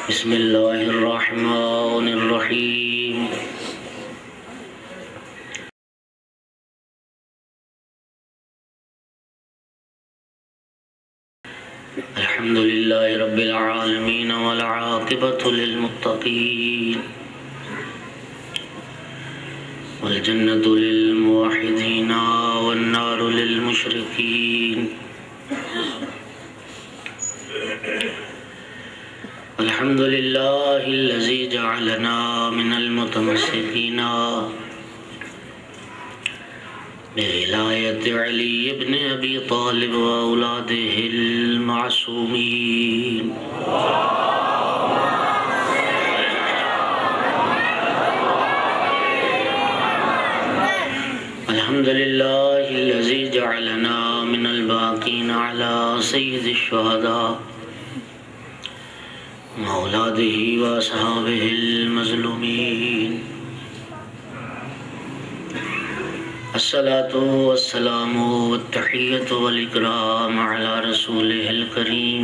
بسم اللہ الرحمن الرحیم الحمد للہ رب العالمین والعاقبۃ للمتقین والجنة للموحدین والنار للمشرکین الحمد للہ الذی جعلنا من المتمسکین بولایت علی ابن ابی طالب واولادہ المعصومین الحمد للہ الذی جعلنا من الباقین علی سید الشہداء اولادہ واصحابہ المظلومین الصلاة والسلام والتحیۃ والاکرام علی رسولہ الکریم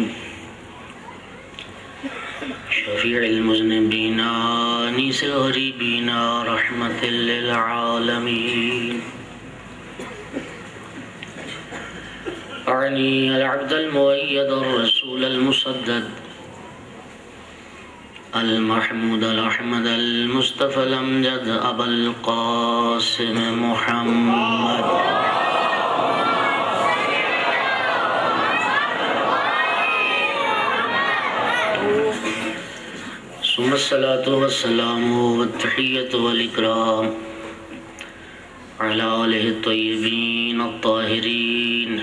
شفیع المذنبین انیس الغریبین رحمۃ للعالمین اعنی العبد المؤید الرسول المسدد المحمود الأحمد المصطفى الأمجد أبا القاسم محمد ثم الصلاة والسلام والتحية والإكرام على آله الطيبين الطاهرين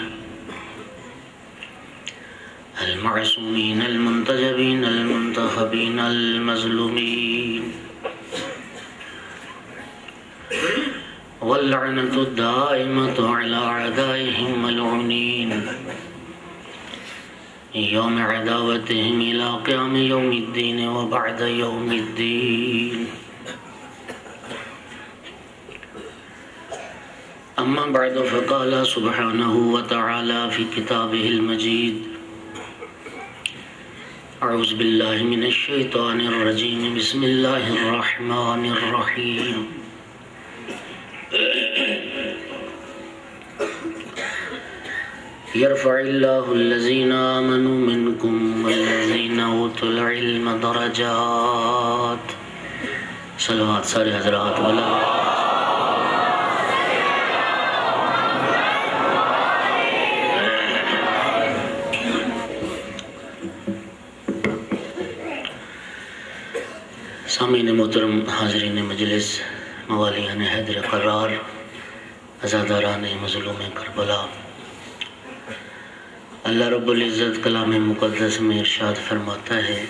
المعصومين المنتجبين المنتخبين المظلومين واللعنة الدائمة على أعدائهم ملعونين يوم عداوتهم إلى قيام يوم الدين وبعد يوم الدين أما بعد فقال سبحانه وتعالى في كتابه المجيد اعوذ باللہ من الشیطان الرجیم بسم اللہ الرحمن الرحیم یرفع اللہ الذین آمنوا منکم والذین اوتوا العلم درجات صلوات سارے حضرات والا سامعین محترم، حاضرین مجلس، موالیان حیدر قرار، عزاداران مظلوم کربلا، اللہ رب العزت کلام مقدس میں ارشاد فرماتا ہے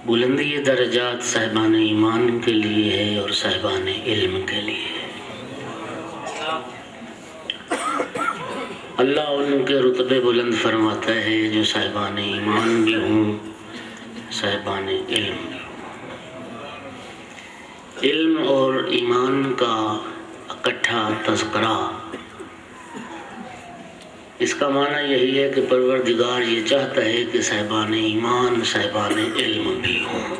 بلندی درجات صاحبان ایمان کے لیے ہے اور صاحبان علم کے لیے ہے۔ اللہ ان کے رتبے بلند فرماتا ہے جو صاحبان ایمان بھی ہوں، صاحبان علم۔ علم اور ایمان کا اکٹھا تذکرہ، اس کا معنی یہی ہے کہ پروردگار یہ چاہتا ہے کہ صاحبان ایمان صاحبان علم بھی ہوں۔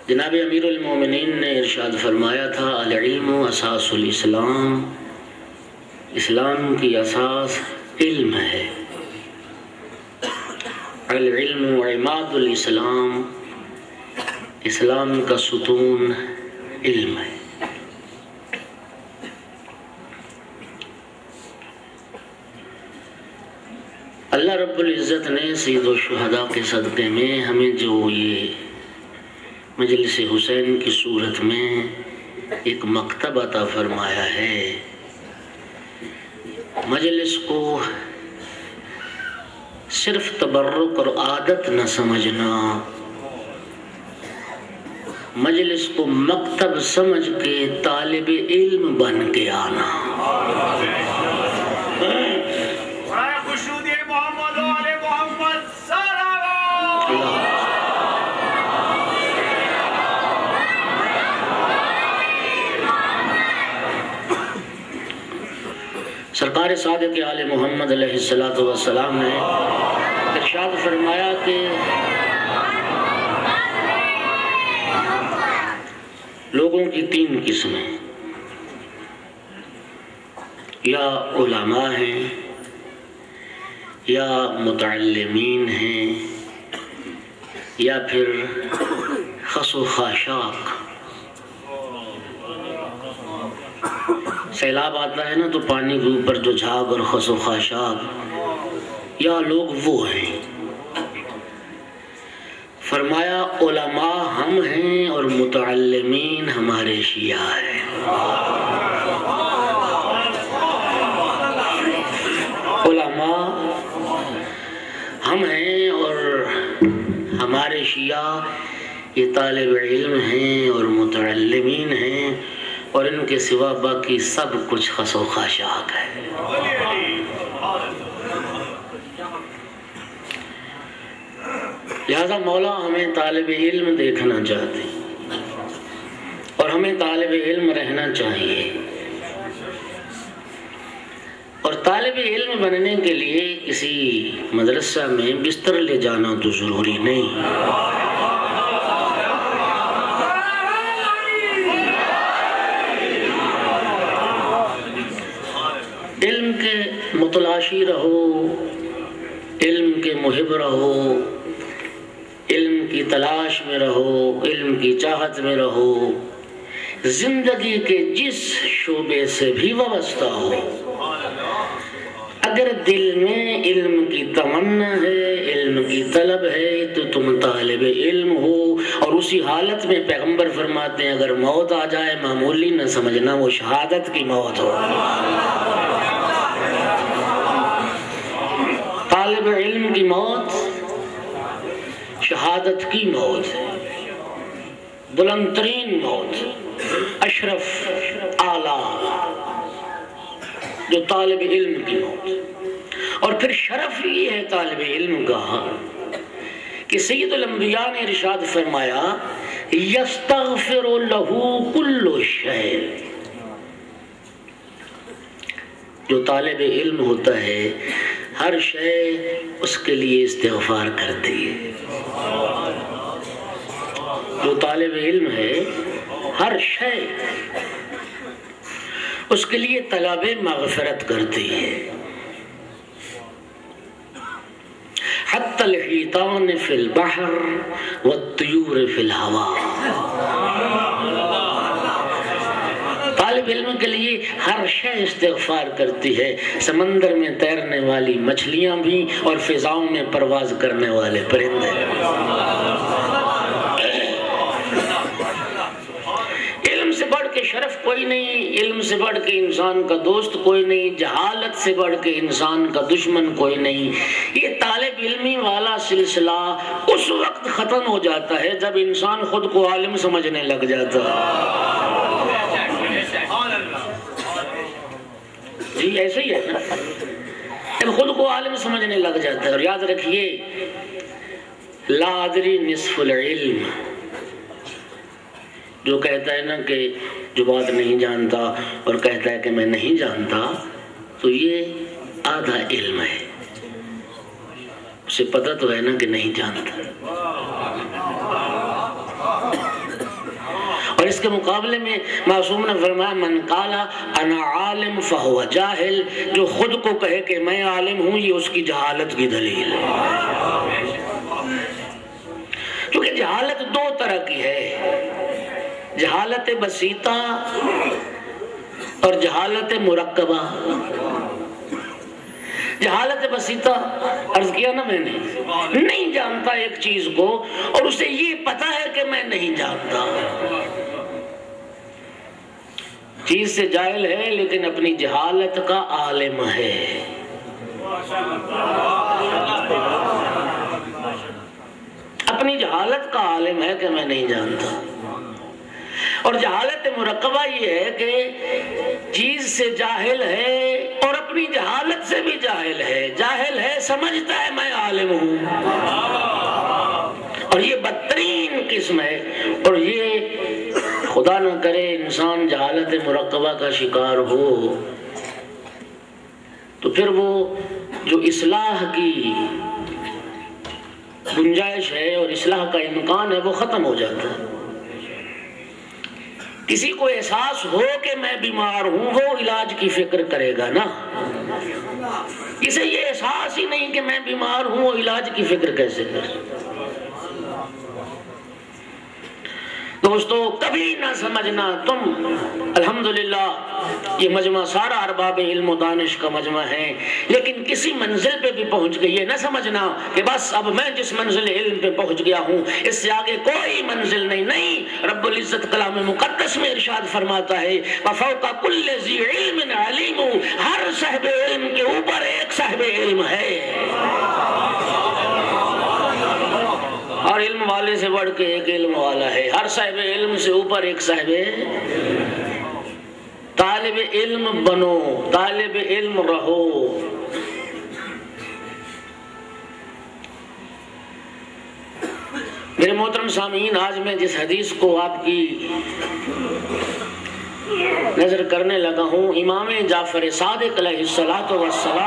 جناب امیر المومنین نے ارشاد فرمایا تھا العلم اساس الاسلام، اسلام کی اساس علم ہے۔ العلم عماد الاسلام، اسلام کا ستون علم ہے۔ اللہ رب العزت نے سید الشہداء کے صدقے میں ہمیں جو یہ مجلس حسین کی صورت میں ایک مکتب عطا فرمایا ہے، مجلس کو صرف تبرک اور عادت نہ سمجھنا، مجلس کو مکتب سمجھ کے طالب علم بن کے آنا۔ سرکار صادق آل محمد علیہ السلام نے ارشاد فرمایا کہ لوگوں کی 3 قسمیں، یا علماء ہیں، یا متعلمین ہیں، یا پھر خس و خاشاک۔ سیلاب آتا ہے نا تو پانی کے اوپر جو جھاگ اور خس و خاشاک، یا لوگ وہ ہیں۔ فرمایا علماء ہم ہیں اور متعلمین ہمارے شیعہ ہیں۔ علماء ہم ہیں اور ہمارے شیعہ یہ طالب علم ہیں اور متعلمین ہیں، اور ان کے سوا باقی سب کچھ خس و خاشاک ہے۔ لہذا مولا ہمیں طالب علم دیکھنا چاہتے ہیں اور ہمیں طالب علم رہنا چاہیے، اور طالب علم بننے کے لیے کسی مدرسہ میں بستر لے جانا تو ضروری نہیں۔ علم کے متلاشی رہو، علم کے محب رہو، علم کی تلاش میں رہو، علم کی چاہت میں رہو، زندگی کے جس شعبے سے بھی وابستہ ہو، اگر دل میں علم کی تمنا ہے، علم کی طلب ہے، تو تم طالب علم ہو۔ اور اسی حالت میں پیغمبر فرماتے ہیں اگر موت آ جائے معمولی نہ سمجھنا، وہ شہادت کی موت ہو۔ طالب علم کی موت شہادت کی موت ہے، بلند ترین موت، اشرف اعلیٰ جو طالب علم کی موت۔ اور پھر شرف یہ ہے طالب علم کا کہ سید الانبیاء نے ارشاد فرمایا یستغفر لہ کل شیء، جو طالب علم ہوتا ہے ہر شے اس کے لیے استغفار کرتی ہے۔ جو طالب علم ہے ہر شے اس کے لیے طلب مغفرت کرتی ہے۔ حتی الحیتان فی البحر والطیور فی الہوا، طالب علم کے لیے ہر شے استغفار کرتی ہے، سمندر میں تیرنے والی مچھلیاں بھی اور فضاؤں میں پرواز کرنے والے پرندے۔ علم سے بڑھ کے شرف کوئی نہیں، علم سے بڑھ کے انسان کا دوست کوئی نہیں، جہالت سے بڑھ کے انسان کا دشمن کوئی نہیں۔ یہ طالب علمی والا سلسلہ اس وقت ختم ہو جاتا ہے جب انسان خود کو عالم سمجھنے لگ جاتا ہے۔ جی ایسے ہی ہے نا، جب خود کو عالم سمجھنے لگ جاتا ہے۔ اور یاد رکھیے لا ادری نصف العلم، جو کہتا ہے نا کہ جو بات نہیں جانتا اور کہتا ہے کہ میں نہیں جانتا، تو یہ آدھا علم ہے، اسے پتہ تو ہے نا کہ نہیں جانتا۔ اور اس کے مقابلے میں معصوم نے فرمایا من قال انا عالم فهو جاہل، جو خود کو کہے کہ میں عالم ہوں یہ اس کی جہالت کی دلیل ہے۔ کیونکہ جہالت 2 طرح کی ہے، جہالت بسیطہ اور جہالت مرکبہ۔ جہالت بسیطہ عرض کیا نا میں نے، نہیں جانتا ایک چیز کو اور اسے یہ پتا ہے کہ میں نہیں جانتا، چیز سے جاہل ہے لیکن اپنی جہالت کا عالم ہے۔ اپنی جہالت کا عالم ہے کہ میں نہیں جانتا۔ اور جہالت مرکبہ یہ ہے کہ چیز سے جاہل ہے اور اپنی جہالت سے بھی جاہل ہے، جاہل ہے سمجھتا ہے میں عالم ہوں، اور یہ بدترین قسم ہے۔ اور یہ خدا نہ کرے انسان جہالت مرکبہ کا شکار ہو تو پھر وہ جو اصلاح کی گنجائش ہے اور اصلاح کا امکان ہے وہ ختم ہو جاتا ہے۔ کسی کو احساس ہو کہ میں بیمار ہوں وہ علاج کی فکر کرے گا نا، کسی یہ احساس ہی نہیں کہ میں بیمار ہوں وہ علاج کی فکر کیسے کرے؟ دوستو کبھی نہ سمجھنا تم، الحمدللہ یہ مجمع سارا ارباب علم و دانش کا مجمع ہے، لیکن کسی منزل پہ بھی پہنچ گئی ہے، نہ سمجھنا کہ بس اب میں جس منزل علم پہ پہنچ گیا ہوں اس سے آگے کوئی منزل نہیں۔ رب العزت کلام مقدس میں ارشاد فرماتا ہے وَفَوْقَ كُلِّ ذِي عِلْمٍ عَلِيمٌ، ہر صاحب علم کے اوپر ایک صاحب علم ہے، اور علم والے سے بڑھ کے ایک علم والا ہے، ہر صاحب علم سے اوپر ایک صاحب۔ طالب علم بنو، طالب علم رہو۔ میرے محترم سامعین، آج میں جس حدیث کو آپ کی نظر کرنے لگا ہوں، امام جعفر صادق علیہ السلام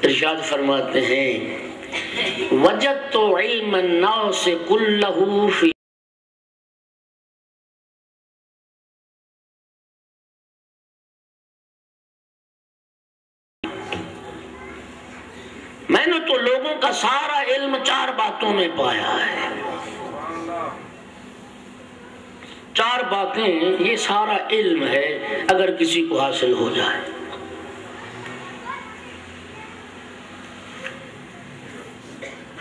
ارشاد فرماتے ہیں وجدت علم الناس كله في، میں نے تو لوگوں کا سارا علم 4 باتوں میں پایا ہے۔ 4 باتیں یہ سارا علم ہے اگر کسی کو حاصل ہو جائے۔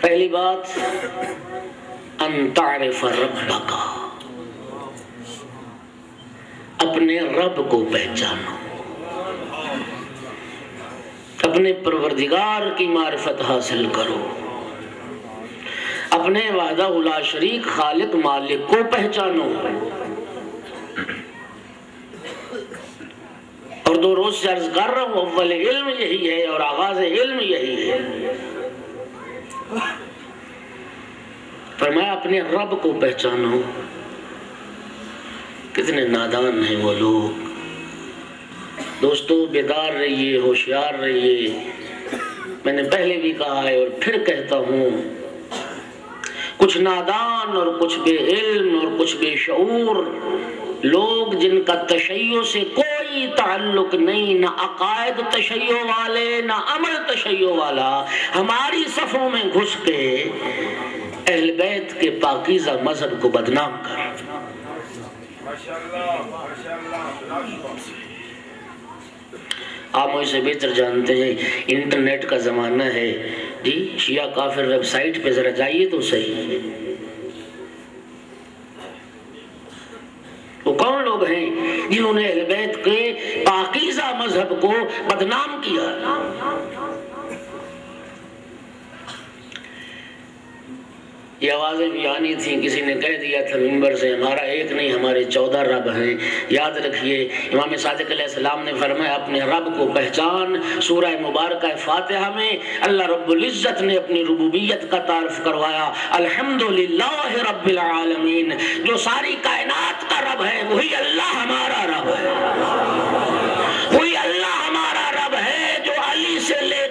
پہلی بات ان تعرف ربک، اپنے رب کو پہچانو، اپنے پروردگار کی معرفت حاصل کرو، اپنے وحدہ لا شریک خالق مالک کو پہچانو۔ اور 2 روز سے عرض کر رہا ہوں اول علم یہی ہے اور آغاز علم یہی ہے۔ فرمایا اپنے رب کو پہچانو۔ کتنے نادان ہیں وہ لوگ۔ دوستو بیدار رہیے، ہوشیار رہیے۔ میں نے پہلے بھی کہا ہے اور پھر کہتا ہوں، کچھ نادان اور کچھ بے علم اور کچھ بے شعور لوگ جن کا تشیع سے کوئی تعلق نہیں، نہ عقائد تشیع والے نہ عمل تشیع والا، ہماری صفوں میں گھس کے اہل بیت کے پاکیزہ مذہب کو بدنام کر۔ آپ مجھ سے بہتر جانتے ہیں انٹرنیٹ کا زمانہ ہے جی، شیعہ کافر ویب سائٹ پہ ذرا جائیے تو صحیح، وہ کون لوگ ہیں جنہوں نے اہل بیت کے پاکیزہ مذہب کو بدنام کیا۔ یہ آوازیں بھی آنی تھیں، کسی نے کہہ دیا تھا منبر سے ہمارا ایک نہیں ہمارے 14 رب ہیں۔ یاد رکھیے امام صادق علیہ السلام نے فرمایا اپنے رب کو پہچان۔ سورہ مبارکہ فاتحہ میں اللہ رب العزت نے اپنی ربوبیت کا تعارف کروایا، الحمدللہ رب العالمین، جو ساری کائنات کا رب ہے وہی اللہ ہمارا رب ہے، وہی اللہ ہمارا رب ہے جو علی سے لے